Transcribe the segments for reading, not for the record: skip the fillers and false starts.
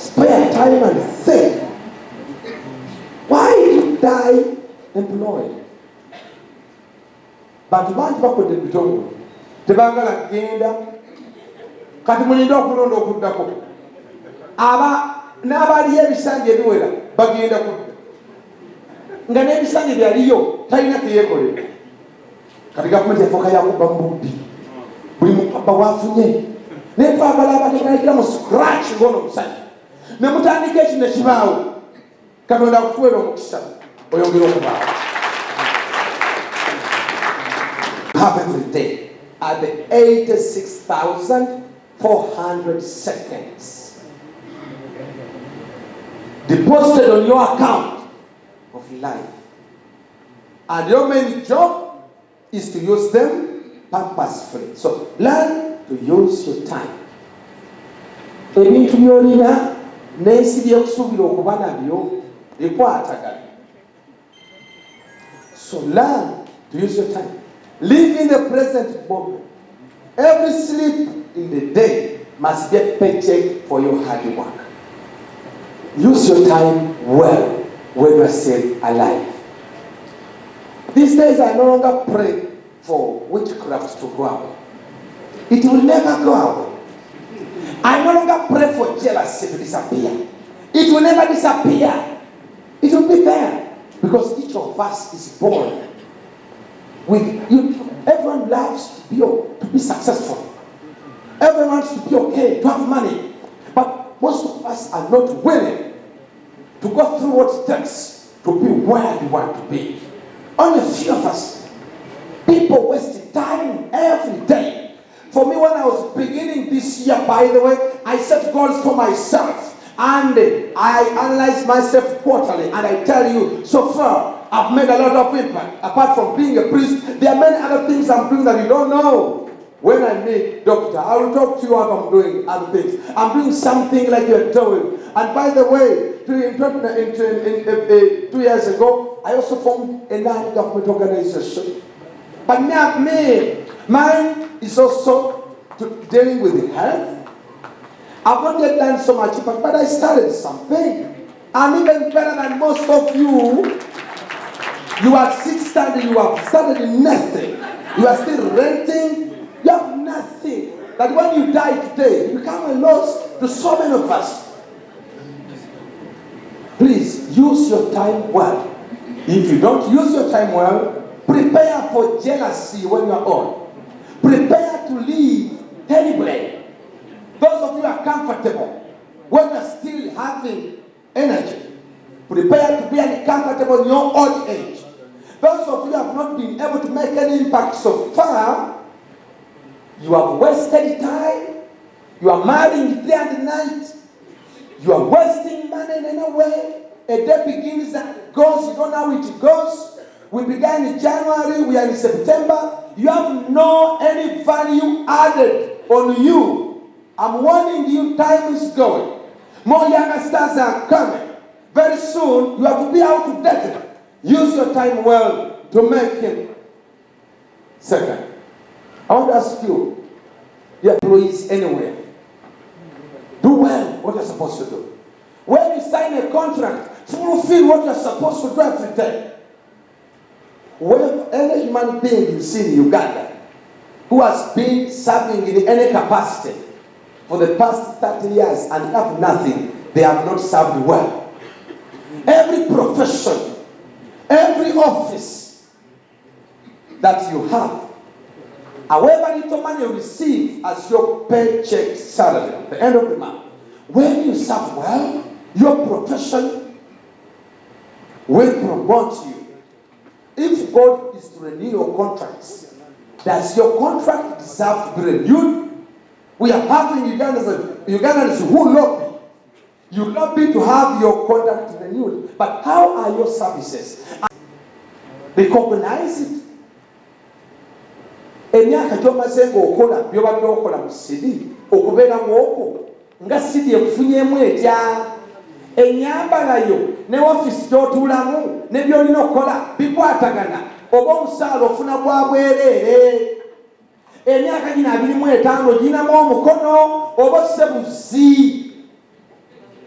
spare time and think, why die employed? But bantu bakodde bitongole tebagala kugenda kati mulinda okulonda okuddako n'abali ebisanja ebiwera bagenda kudda nga n'ebisanja byaliyo talina teyekolera kati gavumenti yafuuka yakubba mu bubbi buli mupapa wafunye naye twagala abategerekera mu scratch ng'ono omusajja ne mutandika ekino ekibaawo katonda akutuwera omukisa oyongera okubaawo. Have every day at the 86,400 seconds deposited on your account of life, and your main job is to use them purposefully. So learn to use your time. Ebintu byolina n'ensi by'okusuubira okuba nabyo bikwatagana. So learn to use your time. Live in the present moment. Every sleep in the day must be a paycheck for your hard work. Use your time well when you are still alive. These days I no longer pray for witchcraft to go away. It will never go away. I no longer pray for jealousy to disappear. It will never disappear. It will be there because each of us is born with you. Everyone loves to be successful. Everyone wants to be okay, to have money. But most of us are not willing to go through what it takes to be where we want to be. Only a few of us. People wasting time every day. For me, when I was beginning this year, by the way, I set goals for myself. And I analyze myself quarterly. And I tell you, so far, I've made a lot of impact. Apart from being a priest, there are many other things I'm doing that you don't know. When I meet doctor, I will talk to you what I'm doing other things. I'm doing something like you're doing. And by the way, 2 years ago, I also formed a non-government organization. But now mine is also dealing with health. I've not yet done so much, but I started something. I'm even better than most of you. You are still standing, you have started nothing. You are still renting, you have nothing. That when you die today, you become a loss to so many of us. Please, use your time well. If you don't use your time well, prepare for jealousy when you are old. Prepare to live terribly. Those of you who are comfortable, when you are still having energy, prepare to be uncomfortable in your old age. Those of you who have not been able to make any impact so far, you have wasted time, you are marrying day and night, you are wasting money in any way. A day begins and goes, you don't know how it goes. We began in January, we are in September. You have no any value added on you. I'm warning you, time is going. More youngsters are coming. Very soon, you have to be outdated. Use your time well to make him. Second, I want to ask you, your employees anywhere, do well what you're supposed to do. When you sign a contract, fulfill what you're supposed to do every day. When any human being you see in Uganda who has been serving in any capacity for the past 30 years and have nothing, they have not served well. Every profession, every office that you have, however little money you receive as your paycheck salary at the end of the month, when you serve well, your profession will promote you. If God is to renew your contracts, does your contract deserve to be renewed? We are having Ugandans who lobby. You lobby to have your contract renewed. But how are your services? Recognize it. Emyaka gyomaze ng'okola by'obadde okola mu sidi okubeera ng'okwo nga sidi ekufunyemu etya ennyambala yo ne wafisi gy'otuulamu ne by'olina okukola bikwatagana oba omusaala ofuna gwa bwereere emyaka gino 25 girinamu omukono oba ossebuzi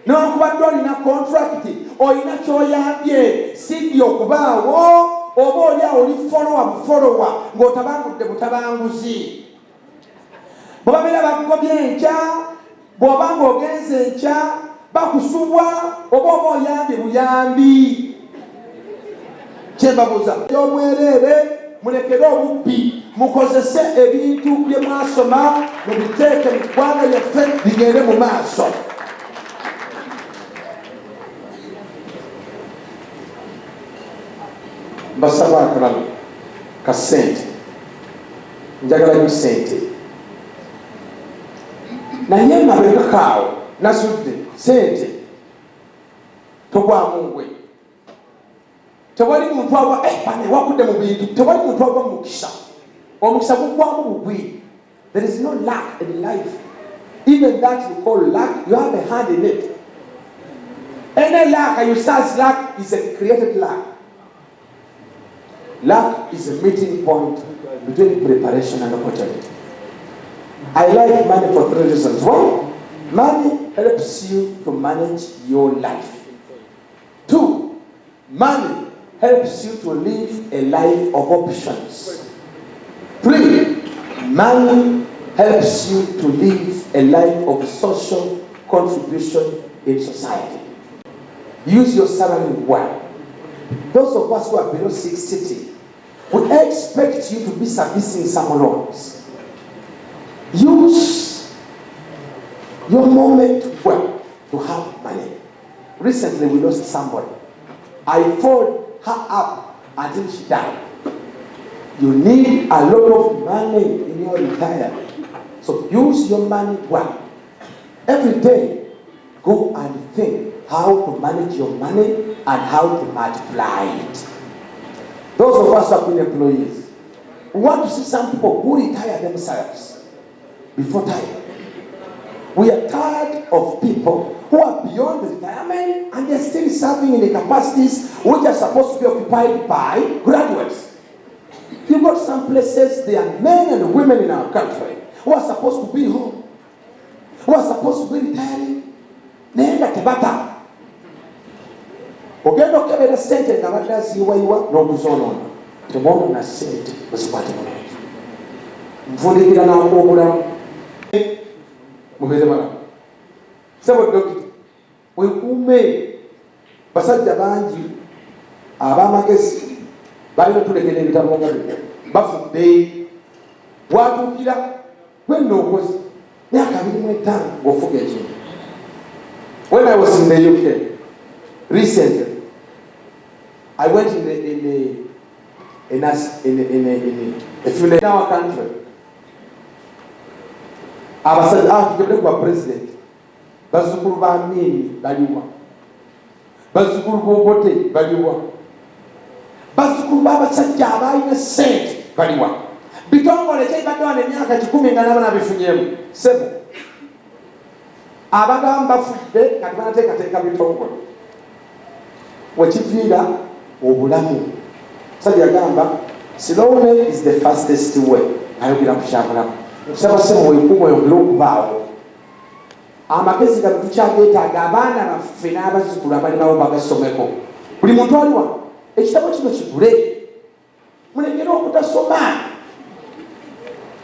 n'okubadde olina contract olina kyoyambye si okubaawo oba oli oli follower ng'otabangudde butabanguzi bwe babeera bakugobye enkya bw'oba ng'ogenze enkya bakusubwa oba oyambye buyambi kyembabuuza y'obwereere mulekere obubbi mukozese ebintu bye mwasoma mubiteeke mu ggwanga lyaffe bigende mu maaso. Mbasaba akalala ka ssente, njagala nnyo ssente naye mabega kaawo nasudde ssente togwamu ngwe. Tewali muntu agwa bane wakudde mu bintu, tewali muntu agwa mu mukisa. Omukisa gugwamu bugwi. There is no luck in life. Even that you call luck, you have a hand in it. Any luck you start luck is a created luck. Luck is a meeting point between preparation and opportunity. I like money for 3 reasons. 1, money helps you to manage your life. 2, money helps you to live a life of options. 3, money helps you to live a life of social contribution in society. Use your salary well. Those of us who are below 60, we expect you to be servicing someone else. Use your moment well to have money. Recently we lost somebody. I followed her up until she died. You need a lot of money in your retirement. So use your money well. Every day, go and think how to manage your money and how to multiply it. Those of us who have been employees, we want to see some people who retire themselves before time. We are tired of people who are beyond retirement and they're still serving in the capacities which are supposed to be occupied by graduates. You've got some places, there are men and women in our country who are supposed to be home, who are supposed to be retiring. Nenda tebata. Ogenda okebera sente nga badde aziiwaiwa n'okuzoonoona. Tebona na sente ozikwate bulungi. Nfundikira n'akoobulamu. Mubeere balamu. Sebo dokita, wekuume basajja bangi ab'amagezi balina tulekera ebitabo nga bino bafudde bwatuukira gwenna okozi myaka 25 ng'ofuga ekintu. When I was in the UK recently, I went in a funeral in our country. Abasajja tugende kwa president bazzukulu ba Amin baliwa, bazzukulu b'Obote baliwa, bazzukulu b'abasajja abalina ssente baliwa. Bitongole kyebadde wano emyaka 10 nga nabo nabifunyemu 7. Abagamba bafudde kati banateekateeka bitongole wekiviira obulamu. Sajja yagamba slowness is the fastest way. Ayogera kukyabulamu. Nsabasemu weekuuma oyongere okubaawo. Amagezi gano tukyageetaaga abaana baffe n'abazzukulu abali nabo bagasomeko. Buli muntu aliwa ekitabo kino kigule mulekere okutasoma.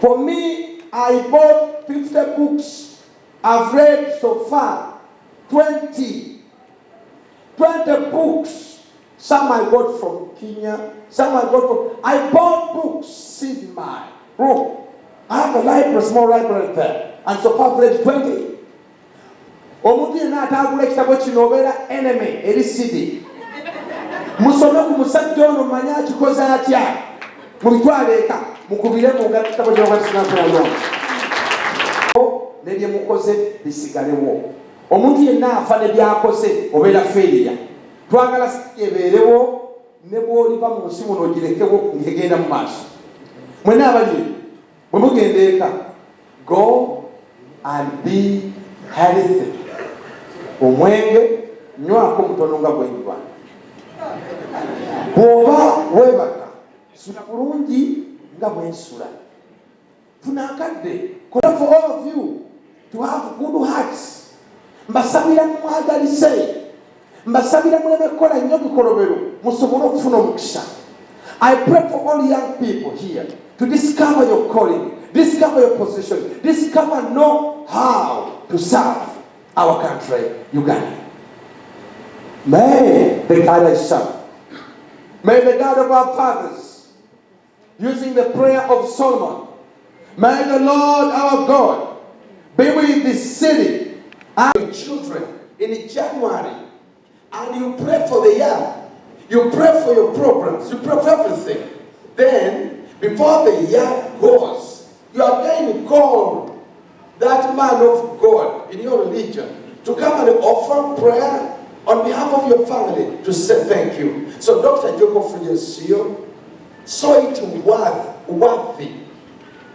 For me, I bought 50 books. I've read so far 20 books. Some I got from Kenya, some I got from... I bought books in my room. I have a library, small library there. And so far I've read 20. Omuntu yenna atagula ekitabo kino obeera enemy eri CD. Musome ku musajja ono manye akikoze atya. Mubitwale eka mukubire mu gatabo ky'okwatinakulanyo. Nebye mukoze bisigalewo. Omuntu yenna afa ne byakoze obeera failure. Twagala ebeerewo ne bw'oliva mu nsi muno ogirekewo ng'egenda mu maaso. Mwenna abali bwe mugenda eka, go and be healthy. Omwenge nywako mutono nga bwenywa. Bw'oba weebaka sula bulungi nga bwensula. Funa akadde. For all of you to have good hearts, mbasabira mwagalize, mbasabira muleme kukola nnyo bikolobero musobole okufuna omukisa. I pray for all young people here to discover your calling, discover your position, discover, know how to serve our country, Uganda. May the God I serve, may the God of our fathers, using the prayer of Solomon, may the Lord our God be with this city and children in January, and you pray for the young. You pray for your programs. You pray for everything. Then, before the year goes, you are going to call that man of God in your religion to come and offer prayer on behalf of your family to say thank you. So, Dr. Joko Fujesio saw it worthy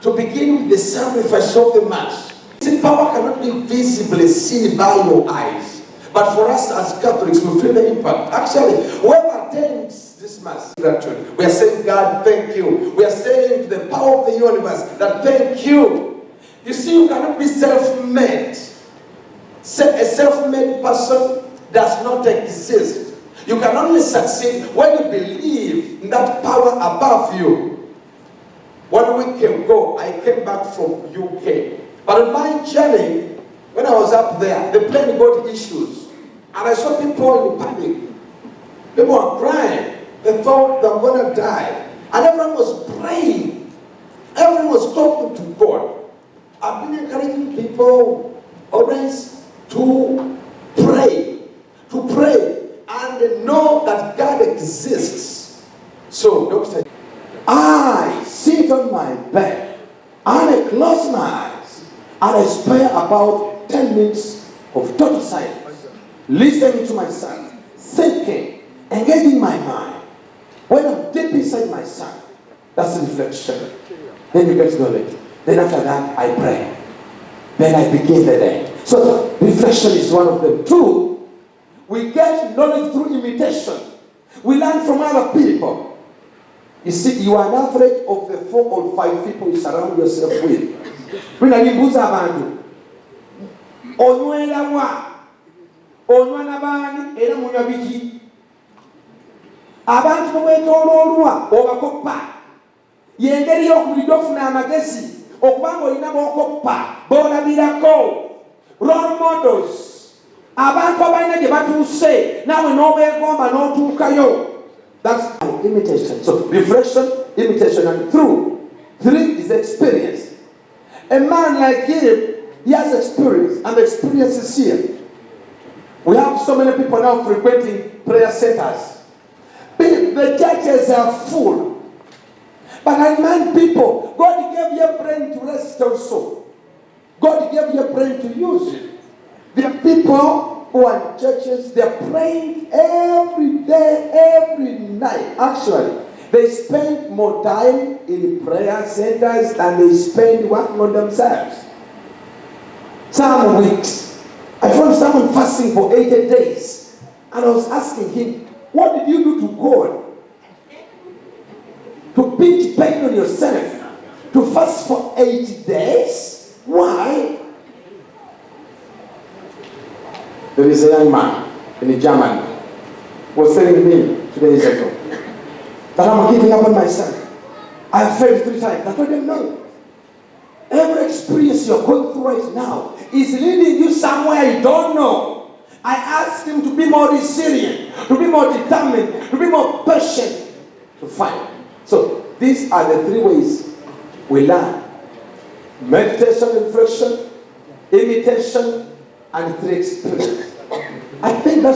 to begin with the sacrifice of the Mass. See, power cannot be visibly seen by your eyes. But for us as Catholics, we feel the impact. Actually, whoever attends this Mass, we are saying, God, thank you. We are saying to the power of the universe that thank you. You see, you cannot be self-made. A self-made person does not exist. You can only succeed when you believe in that power above you. 1 week ago, I came back from UK. But on my journey, when I was up there, the plane got issues. And I saw people in panic. People were crying. They thought they were going to die. And everyone was praying. Everyone was talking to God. I've been encouraging people always to pray. To pray. And know that God exists. So, Doctor, I sit on my bed. And I close my eyes. And I spare about 10 minutes of total silence. Listening to myself, thinking, engaging my mind. When I'm deep inside myself, that's reflection. Then you get knowledge. Then after that, I pray. Then I begin the day. So reflection is one of them. Two, we get knowledge through imitation. We learn from other people. You see, you are an average of the 4 or 5 people you surround yourself with. Onywa n'abaani era munywa biki? Abantu bwetoloolwa obakoppa. Y'engeri y'okubulidde ofuna amagezi okubanga olina b'okoppa b'olabirako. Role models. Abantu abalina gye batuuse naawe n'obeegomba n'otuukayo. That's imitation. So reflection, imitation, and through. 3 is experience. A man like him, he has experience, and the experience is here. We have so many people now frequenting prayer centers. The churches are full. But I remind people, God gave you a brain to rest also. God gave you a brain to use it. There are people who are in churches, they are praying every day, every night. Actually, they spend more time in prayer centers than they spend working on themselves. Some weeks, I found someone fasting for 80 days. And I was asking him, what did you do to God? To pinch pain on yourself? To fast for 80 days? Why? There is a young man in Germany who was telling me 2 days ago that I'm giving up on myself. I've failed 3 times. I told him no. Every experience you're going through right now is leading you somewhere you don't know. I asked him to be more resilient, to be more determined, to be more patient, to fight. So these are the 3 ways we learn. Meditation, reflection, imitation, and 3 experience. I think that's